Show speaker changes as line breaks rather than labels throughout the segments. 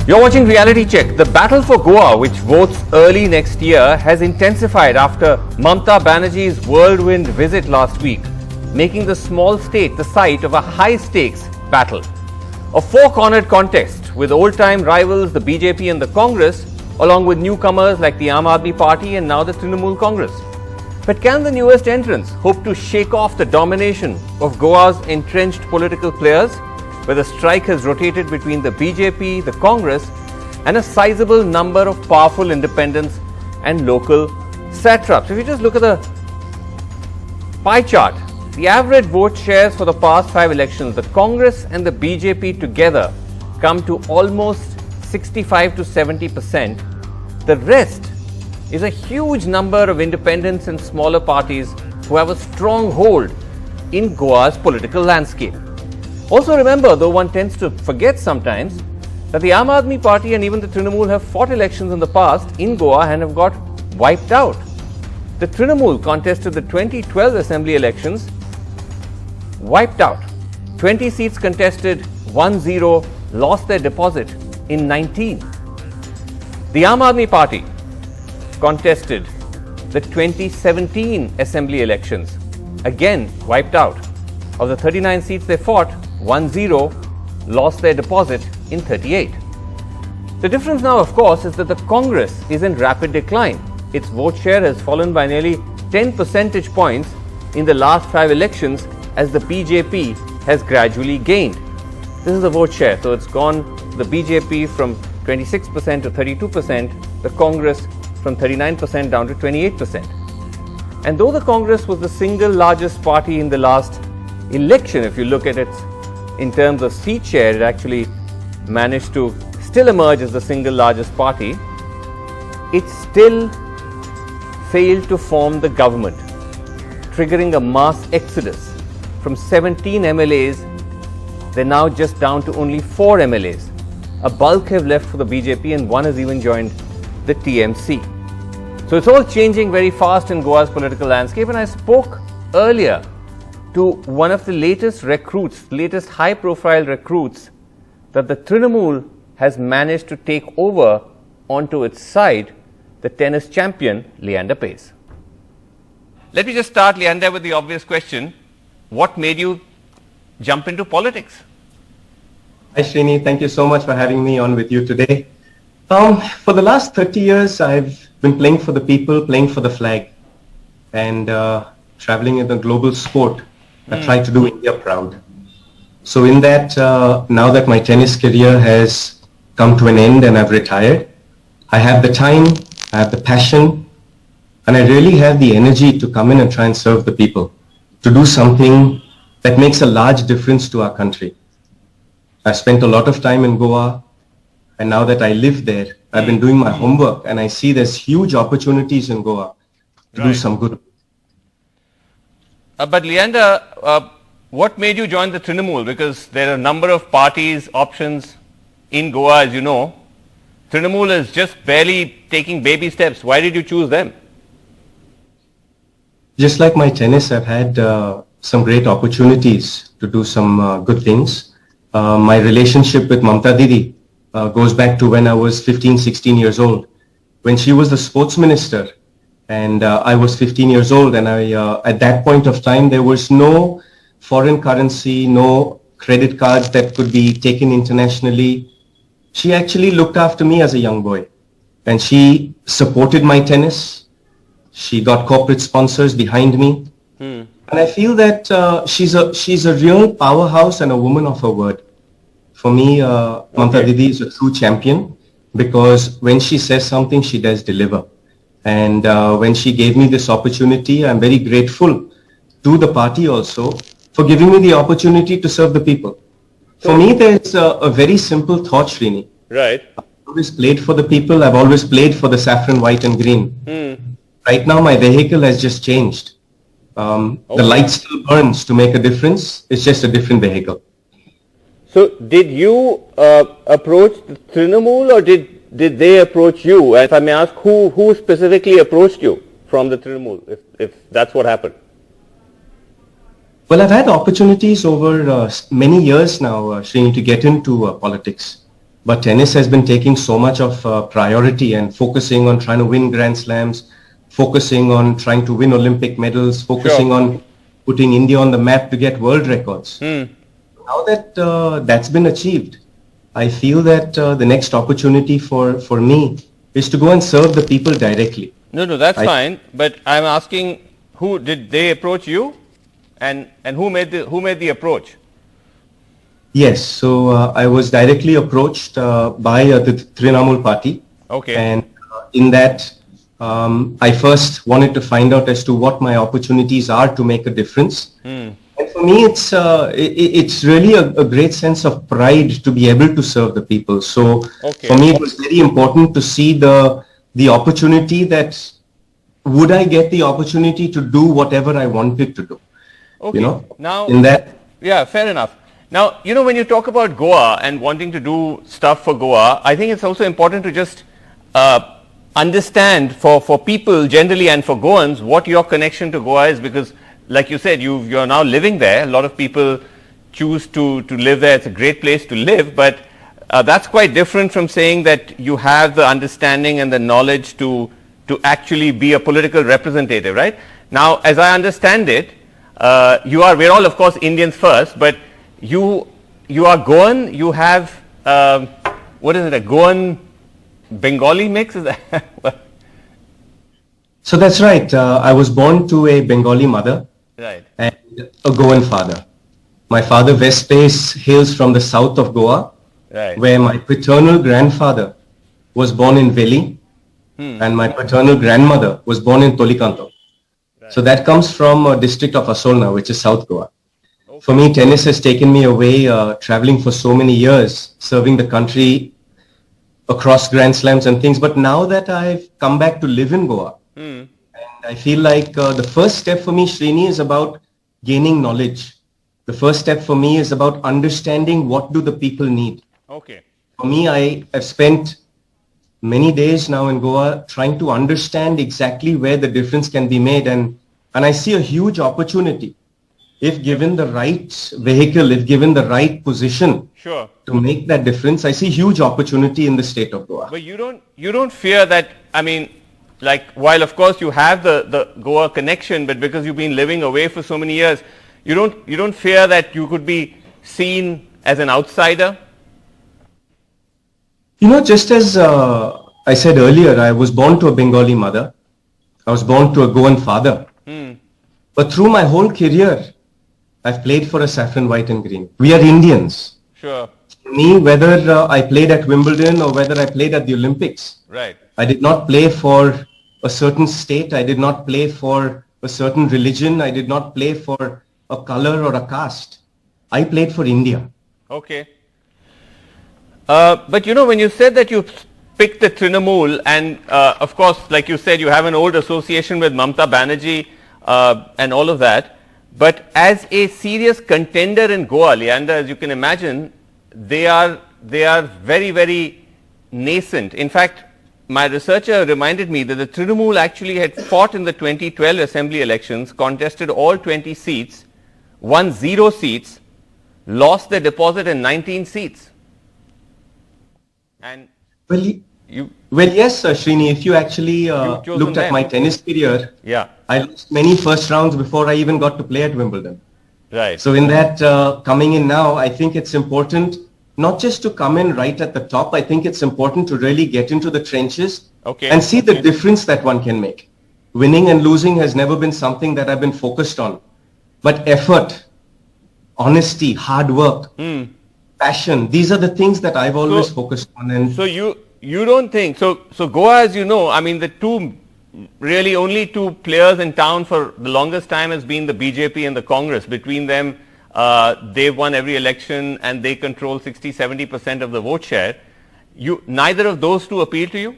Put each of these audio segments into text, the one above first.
You're watching Reality Check. The battle for Goa, which votes early next year, has intensified after Mamata Banerjee's whirlwind visit last week, making the small state the site of a high-stakes battle. A four-cornered contest with old-time rivals the BJP and the Congress, along with newcomers like the Aam Aadmi Party and now the Trinamool Congress. But can the newest entrants hope to shake off the domination of Goa's entrenched political players, where the strike has rotated between the BJP, the Congress, and a sizable number of powerful independents and local satraps? If you just look at the pie chart, the average vote shares for the past 5 elections, the Congress and the BJP together come to almost 65 to 70%. The rest is a huge number of independents and smaller parties who have a strong hold in Goa's political landscape. Also remember, though one tends to forget sometimes, that the Aam Aadmi Party and even the Trinamool have fought elections in the past in Goa and have got wiped out. The Trinamool contested the 2012 assembly elections, wiped out. 20 seats contested, 1-0, lost their deposit in 19. The Aam Aadmi Party contested the 2017 assembly elections, again wiped out. Of the 39 seats they fought, 1-0, lost their deposit in 38. The difference now, of course, is that the Congress is in rapid decline. Its vote share has fallen by nearly 10 percentage points in the last 5 elections as the BJP has gradually gained. This is the vote share, so it's gone the BJP from 26% to 32%, the Congress from 39% down to 28%. And though the Congress was the single largest party in the last election, if you look at it in terms of seat share, it actually managed to still emerge as the single largest party. It still failed to form the government, triggering a mass exodus. From 17 MLAs, they're now just down to only 4 MLAs. A bulk have left for the BJP and one has even joined the TMC. So it's all changing very fast in Goa's political landscape, and I spoke earlier to one of the latest recruits, latest high-profile recruits that the Trinamool has managed to take over onto its side, the tennis champion, Leander Paes. Let me just start, Leander, with the obvious question. What made you jump into politics?
Hi Srini, thank you so much for having me on with you today. For the last 30 years, I've been playing for the people, playing for the flag, and traveling in the global sport. I try to do India proud. So in that, now that my tennis career has come to an end and I've retired, I have the time, I have the passion, and I really have the energy to come in and try and serve the people, to do something that makes a large difference to our country. I've spent a lot of time in Goa, and now that I live there, I've been doing my homework, and I see there's huge opportunities in Goa to do some good.
But Leander, what made you join the Trinamool? Because there are a number of parties, options in Goa, as you know. Trinamool is just barely taking baby steps. Why did you choose them?
Just like my tennis, I've had some great opportunities to do some good things. My relationship with Mamata Didi goes back to when I was 15, 16 years old. When she was the sports minister, and I was 15 years old, and at that point of time, there was no foreign currency, no credit cards that could be taken internationally. She actually looked after me as a young boy, and she supported my tennis. She got corporate sponsors behind me. And I feel that she's a real powerhouse and a woman of her word. For me, Mamata Didi is a true champion, because when she says something, she does deliver. And when she gave me this opportunity, I'm very grateful to the party also for giving me the opportunity to serve the people. For me, there's a very simple thought, Srini.
Right.
I've always played for the people. I've always played for the saffron, white and green. Right now, my vehicle has just changed. The light still burns to make a difference. It's just a different vehicle.
So did you approach the Trinamool, or did they approach you? If I may ask, who specifically approached you from the Trinamool, if that's what happened?
Well, I've had opportunities over many years now, Srini, to get into politics. but tennis has been taking so much of priority and focusing on trying to win Grand Slams, focusing on trying to win Olympic medals, focusing on putting India on the map to get world records. Now that that's been achieved, I feel that the next opportunity for me is to go and serve the people directly.
No, that's fine. But I'm asking, who did they approach you, and who made the approach?
Yes, so I was directly approached by the Trinamool party.
Okay.
And in that, I first wanted to find out as to what my opportunities are to make a difference. And for me, it's really a great sense of pride to be able to serve the people. So for me, it was very important to see the opportunity that would I get the opportunity to do whatever I wanted to do.
Okay.
You know,
now,
in that.
Yeah, fair enough. Now, you know, when you talk about Goa and wanting to do stuff for Goa, I think it's also important to just understand for people generally and for Goans what your connection to Goa is, because like you said, you're now living there. A lot of people choose to live there. It's a great place to live, but that's quite different from saying that you have the understanding and the knowledge to actually be a political representative, right? Now, as I understand it, we're all of course Indians first, but you are Goan. You have what is it? A Goan Bengali mix? Is that?
So that's right. I was born to a Bengali mother,
right,
and a Goan father. My father Vespace hails from the south of Goa,
right,
where my paternal grandfather was born in Veli, and my paternal grandmother was born in Tolikanto. Right. So that comes from a district of Asolna, which is South Goa. Okay. For me, tennis has taken me away, traveling for so many years, serving the country across Grand Slams and things. But now that I've come back to live in Goa, and I feel like the first step for me, Srini, is about gaining knowledge. The first step for me is about understanding what do the people need.
Okay.
For me, I have spent many days now in Goa trying to understand exactly where the difference can be made. And I see a huge opportunity. If given the right vehicle, if given the right position
to
make that difference, I see huge opportunity in the state of Goa.
But you don't fear that, I mean, like, while of course you have the Goa connection, but because you've been living away for so many years, you don't fear that you could be seen as an outsider?
You know, just as I said earlier, I was born to a Bengali mother. I was born to a Goan father. But through my whole career, I've played for a saffron, white and green. We are Indians.
Sure.
For me, whether I played at Wimbledon or whether I played at the Olympics,
right,
I did not play for a certain state. I did not play for a certain religion. I did not play for a color or a caste. I played for India.
Okay. But you know, when you said that you picked the Trinamool, and of course, like you said, you have an old association with Mamata Banerjee and all of that. But as a serious contender in Goa, Leander, as you can imagine, they are very, very nascent. In fact, my researcher reminded me that the Trinamool actually had fought in the 2012 assembly elections, contested all 20 seats, won 0 seats, lost their deposit in 19 seats. And
well, yes, Srini, if you actually looked at my tennis career, I lost many first rounds before I even got to play at Wimbledon.
Right.
So in that coming in now, I think it's important not just to come in right at the top. I think it's important to really get into the trenches and see the difference that one can make. Winning and losing has never been something that I've been focused on. But effort, honesty, hard work, passion, these are the things that I've always focused on. And
so you don't think, so Goa, as you know, I mean, the only two players in town for the longest time has been the BJP and the Congress. Between them, they've won every election and they control 60-70% of the vote share. Neither of those two appeal to you?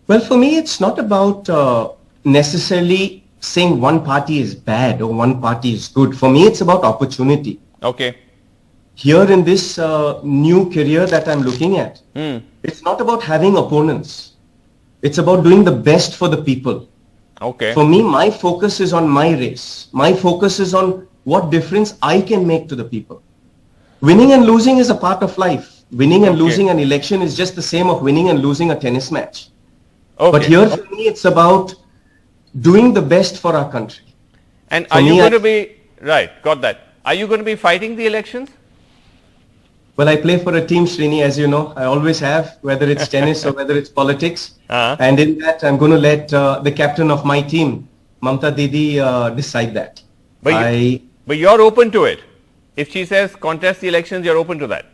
Well, for me, it's not about necessarily saying one party is bad or one party is good. For me, it's about opportunity.
Okay.
Here in this new career that I'm looking at, it's not about having opponents. It's about doing the best for the people.
Okay.
For me, my focus is on my race. My focus is on what difference I can make to the people. winning and losing is a part of life. Winning and
Okay.
losing an election is just the same of winning and losing a tennis match.
Okay.
But here for me, it's about doing the best for our country.
And
for
are you
me,
going to be, right, got that. Are you going to be fighting the elections?
Well, I play for a team, Srini, as you know. I always have, whether it's tennis or whether it's politics.
Uh-huh.
And in that, I'm going to let the captain of my team, Mamta Didi, decide that.
But you're open to it. If she says contest the elections, you're open to that.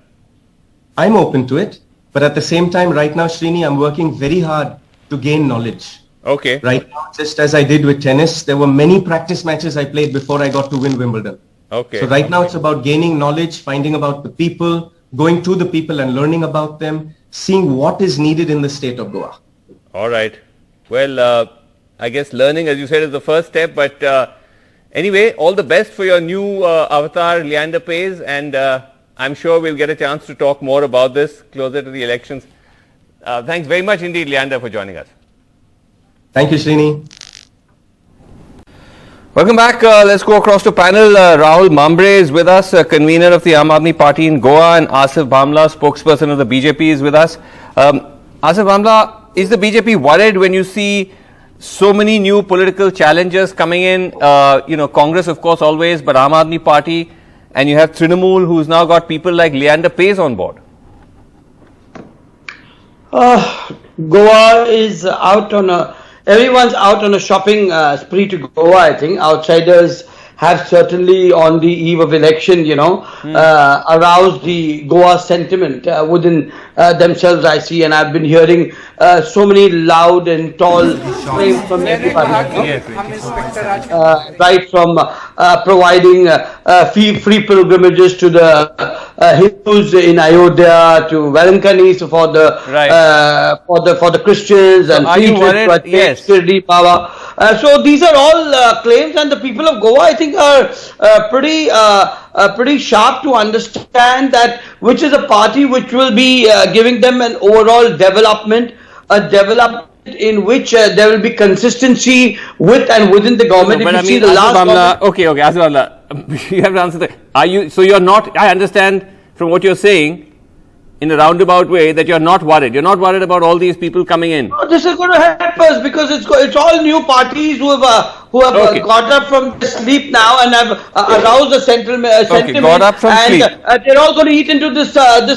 I'm open to it. But at the same time, right now, Srini, I'm working very hard to gain knowledge.
Okay.
Right now, just as I did with tennis, there were many practice matches I played before I got to win Wimbledon.
Okay.
So right now it's about gaining knowledge, finding about the people, going to the people and learning about them, seeing what is needed in the state of Goa.
All right. Well, I guess learning, as you said, is the first step. But anyway, all the best for your new avatar, Leander Paes. And I'm sure we'll get a chance to talk more about this closer to the elections. Thanks very much indeed, Leander, for joining us.
Thank you, Srini.
Welcome back. Let's go across to panel. Rahul Mambre is with us, convener of the Aam Aadmi Party in Goa, and Asif Bhamla, spokesperson of the BJP, is with us. Asif Bhamla, is the BJP worried when you see so many new political challengers coming in? Congress, of course, always, but Aam Aadmi Party, and you have Trinamool, who's now got people like Leander Paes on board.
Goa is out on a. Everyone's out on a shopping spree to Goa, I think. Outsiders have certainly, on the eve of election, aroused the Goa sentiment within themselves, I see. And I've been hearing so many loud and tall claims from everybody. Right from providing free pilgrimages to the Hindus in Ayodhya, to Velankani for the Christians,
So
and
are you
free trips
worried?
to
Yes.
Shirdi Baba. So these are all claims, and the people of Goa, I think, are pretty sharp to understand that which is a party which will be giving them an overall development, a development in which there will be consistency with and within the government.
But
if
I
you see
mean,
the last
Asif
government,
Bhamla, okay, Asif Bhamla, you have to answer that. So you're not, I understand from what you're saying, in a roundabout way, that you're not worried. You're not worried about all these people coming in.
this is going to help us because it's all new parties who have
Okay.
got up from sleep now and have aroused the sentiment.
got up from
and,
sleep.
They're all going to eat into this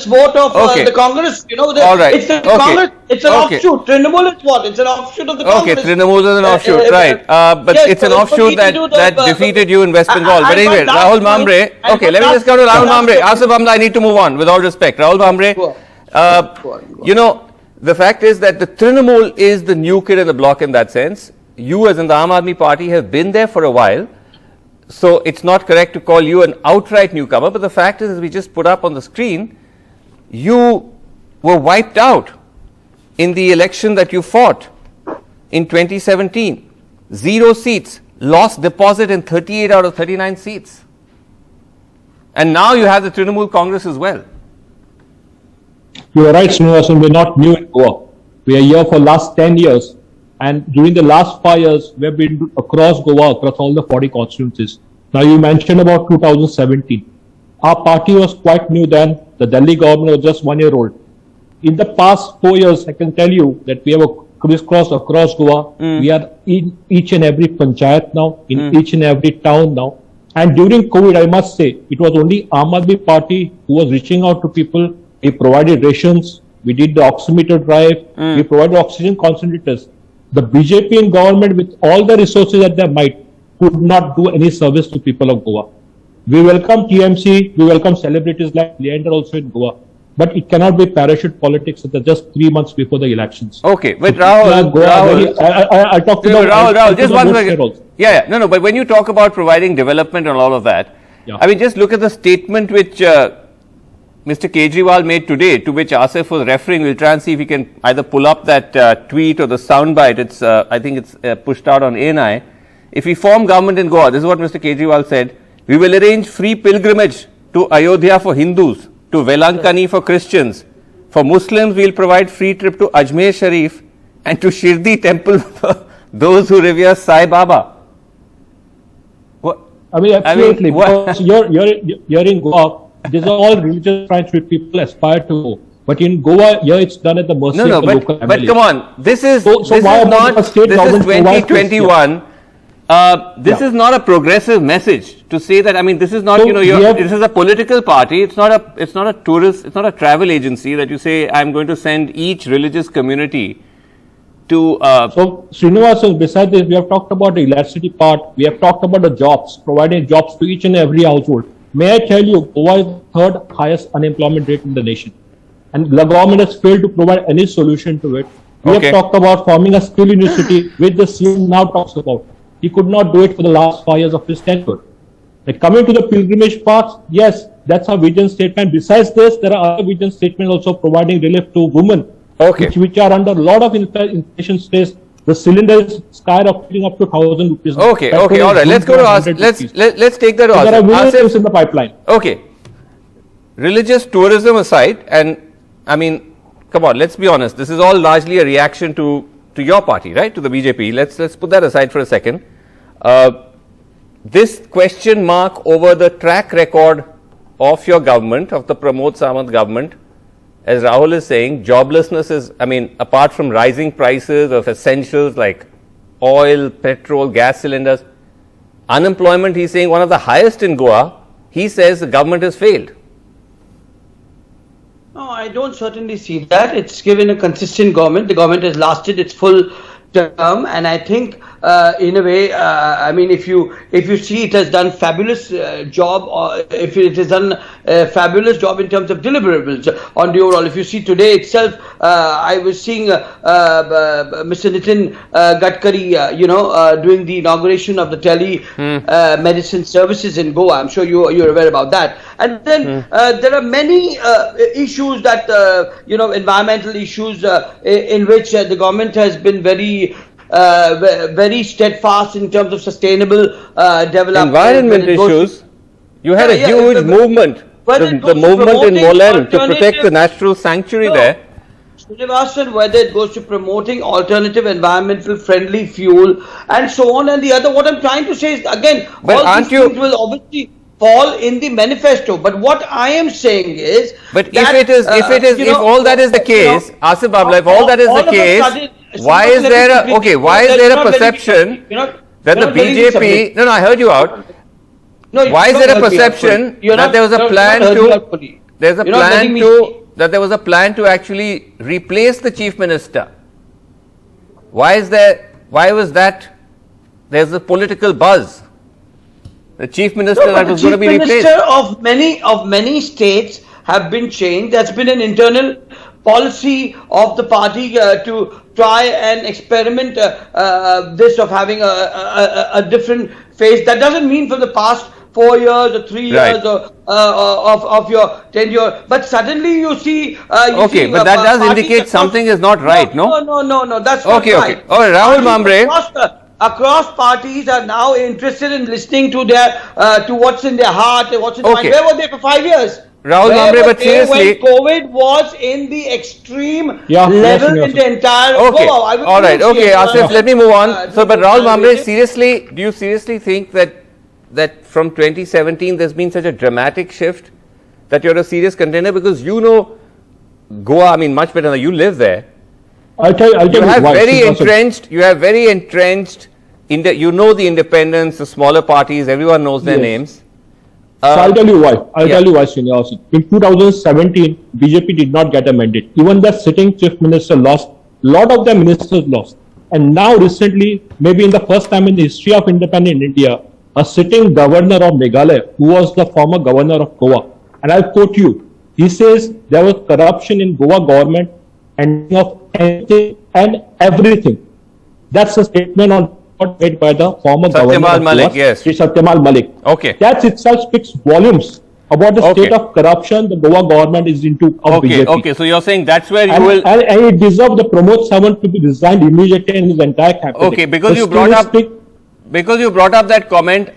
vote of
Okay.
the Congress.
All right.
It's the
Okay.
Congress. It's an
Okay.
offshoot. Trinamool is what? It's an offshoot of the
Okay,
Congress.
Trinamool is an offshoot, right. But
yes,
it's an
so
offshoot that,
into the-
that defeated you in West Bengal. But
and
anyway,
one last
Rahul
point-
Mambre,
and
okay,
one
let me
last-
just come to Rahul
one last
Mambre.
point.
Asif Bhamla, I need to move on, with all respect. Rahul Mambre,
Go on.
the fact is that the Trinamool is the new kid in the block in that sense. You, as in the Aam Aadmi Party, have been there for a while. So it's not correct to call you an outright newcomer. But the fact is, as we just put up on the screen, you were wiped out in the election that you fought in 2017. 0 seats, lost deposit in 38 out of 39 seats. And now you have the Trinamool Congress as well.
You are right, Srinivasan. We're not new in Goa. We are here for last 10 years. And during the last 5 years, we have been across Goa, across all the 40 constituencies. Now, you mentioned about 2017. Our party was quite new then. The Delhi government was just 1 year old. In the past 4 years, I can tell you that we have a crisscross across Goa. We are in each and every panchayat now, in each and every town now. And during COVID, I must say, it was only Aam Aadmi Party who was reaching out to people. We provided rations. We did the oximeter drive. We provided oxygen concentrators. The BJP and government, with all the resources at their might, could not do any service to people of Goa. We welcome TMC. We welcome celebrities like Leander also in Goa. But it cannot be parachute politics at just 3 months before the elections.
Okay, but Rahul,
I'll talk to the
Rahul, just one
vote
second.
share also.
Yeah, no, but when you talk about providing development and all of that,
Yeah.
I mean, just look at the statement which Mr. Kejriwal made today, to which Asif was referring. We'll try and see if we can either pull up that tweet or the soundbite. It's, I think it's pushed out on ANI. If we form government in Goa, this is what Mr. Kejriwal said, we will arrange free pilgrimage to Ayodhya for Hindus, to Velankani for Christians. For Muslims, we'll provide free trip to Ajmer Sharif and to Shirdi temple for those who revere Sai Baba. What?
I mean, absolutely.
what-
Because you're in Goa. These are all religious shrines which people aspire to go. But in Goa, here it's done at the mercy of the local
but
MLA.
come on, this is
So
this
why
is
about
not
the state
this is
government provides this?
2021. This
Yeah.
is not a progressive message to say that. I mean, this is not
So
this is a political party. It's not a tourist. It's not a travel agency that you say I'm going to send each religious community to.
So, Srinivasan, besides this, we have talked about the electricity part. We have talked about the jobs, providing jobs to each and every household. May I tell you, Goa is the third highest unemployment rate in the nation. And the government has failed to provide any solution to it. We
Okay.
have talked about forming a skill university, which the CM now talks about. He could not do it for the last 5 years of his tenure. Like coming to the pilgrimage paths, yes, that's a vision statement. Besides this, there are other vision statements also providing relief to women,
Okay.
which are under a lot of inflation stress. The cylinder is skyrocketing up to 1,000 rupees.
Okay,
Petrol
okay,
is
all right. Let's go to
100
let's
rupees.
let's take that to
So there are
Asif.
various
Asif,
things in the pipeline.
okay. Religious tourism aside, and I mean, come on, let's be honest. This is all largely a reaction to your party, right? To the BJP. Let's put that aside for a second. This question mark over the track record of your government, of the Pramod Sawant government, as Rahul is saying, joblessness is, I mean, apart from rising prices of essentials like oil, petrol, gas cylinders, unemployment, he's saying, one of the highest in Goa. He says the government has failed.
No, I don't certainly see that. It's given a consistent government. The government has lasted its full term, and I think in a way, I mean, if you see, it has done fabulous job, or if it has done a fabulous job in terms of deliverables on the overall. If you see today itself, I was seeing Mr. Nitin Gadkari, doing the inauguration of the medicine services in Goa. I'm sure you're aware about that. And then there are many issues that environmental issues in which the government has been very steadfast in terms of sustainable development.
Environment issues. You had a huge movement. The movement in Molen to protect the natural sanctuary there.
Srinivasan, whether it goes to promoting alternative environmental friendly fuel and so on and the other. What I'm trying to say is, again,
But
all these things will obviously fall in the manifesto. But what I am saying is,
But if all that is the case, Asif Babla, if all that is the case, why is there a perception that the BJP? No, I heard you out. Why is there a perception that there was a plan to? There's a plan to. That there was a plan to actually replace the chief minister. Why was that? There's a political buzz. The chief minister that was going to be replaced.
The chief minister of many states have been changed. That's been an internal policy of the party to try and experiment this of having a different phase. That doesn't mean from the past 4 years or 3 years of your tenure, but suddenly you see.
But that does indicate something is not right, no?
No, that's not right.
Okay. All right, Rahul Mambre.
Across parties are now interested in listening to to what's in their heart and what's in their mind. Where were they for 5 years?
Rahul Mambre, but seriously,
when COVID was in the extreme level in the entire Goa.
All right, Asif, let me move on. But Rahul Mambre, seriously, do you seriously think that from 2017 there's been such a dramatic shift that you're a serious contender? Because you know Goa, I mean, much better than you live there.
I'll tell you
You have
why.
very entrenched. You know the independents, the smaller parties, everyone knows their names.
So I'll tell you why. Tell you why, Srinivasan. In 2017, BJP did not get a mandate. Even the sitting chief minister lost. A lot of the ministers lost. And now recently, maybe in the first time in the history of independent India, a sitting governor of Meghalaya, who was the former governor of Goa, and I'll quote you. He says there was corruption in Goa government and of anything and everything. That's a statement made by the former governor of Goa, Sri Satyamal Malik.
Okay.
That itself speaks volumes about the state of corruption the Goa government is into of BJP.
Okay, so you're saying that's where
and it deserves the Pramod Sawant to be resigned immediately in his entire cabinet.
Okay, because you brought up that comment,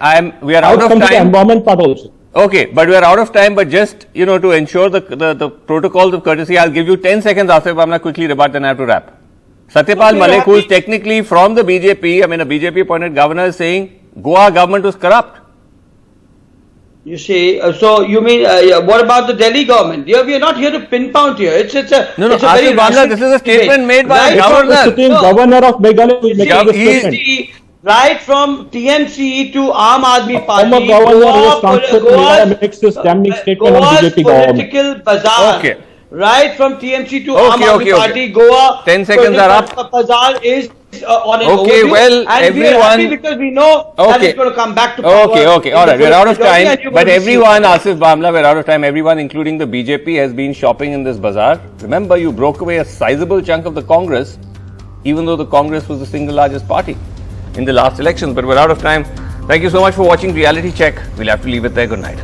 we are out of time.
The environment part also.
Okay, but we are out of time. But just to ensure the protocols of courtesy, I'll give you 10 seconds after I'm quickly rebut, then I have to wrap. Satyapal Malik, who is technically from the BJP, I mean a BJP appointed governor, is saying Goa government was corrupt.
You see, so you mean what about the Delhi government? We are not here to pinpoint here. It's a
No,
it's a very
Asif Bamla,
rational
this is a statement
debate.
made by the
Right from
governor.
The sitting
No.
governor of Meghalaya who is making this
he is
statement.
Right from TMC to Aam Aadmi
Former
Party,
governor who was
Goa,
transferred to Meghalaya makes this damning statement on
Goa's
BJP government.
political bazaar.
Okay.
Right from TMC to
Okay,
Aam Aadmi
okay,
Party,
okay.
Goa.
10 seconds are up.
political bazaar is on an
Okay,
overview,
well,
and we are
everyone-
happy because we know that
Okay.
it's going to come back to power.
Okay, all
in
right.
the
We're out of
first majority
time.
and you're
But
going to see
everyone,
it.
Asif Bamla, we're out of time. Everyone, including the BJP, has been shopping in this bazaar. Remember, you broke away a sizable chunk of the Congress, even though the Congress was the single largest party in the last elections. But we're out of time. Thank you so much for watching Reality Check. We'll have to leave it there. Good night.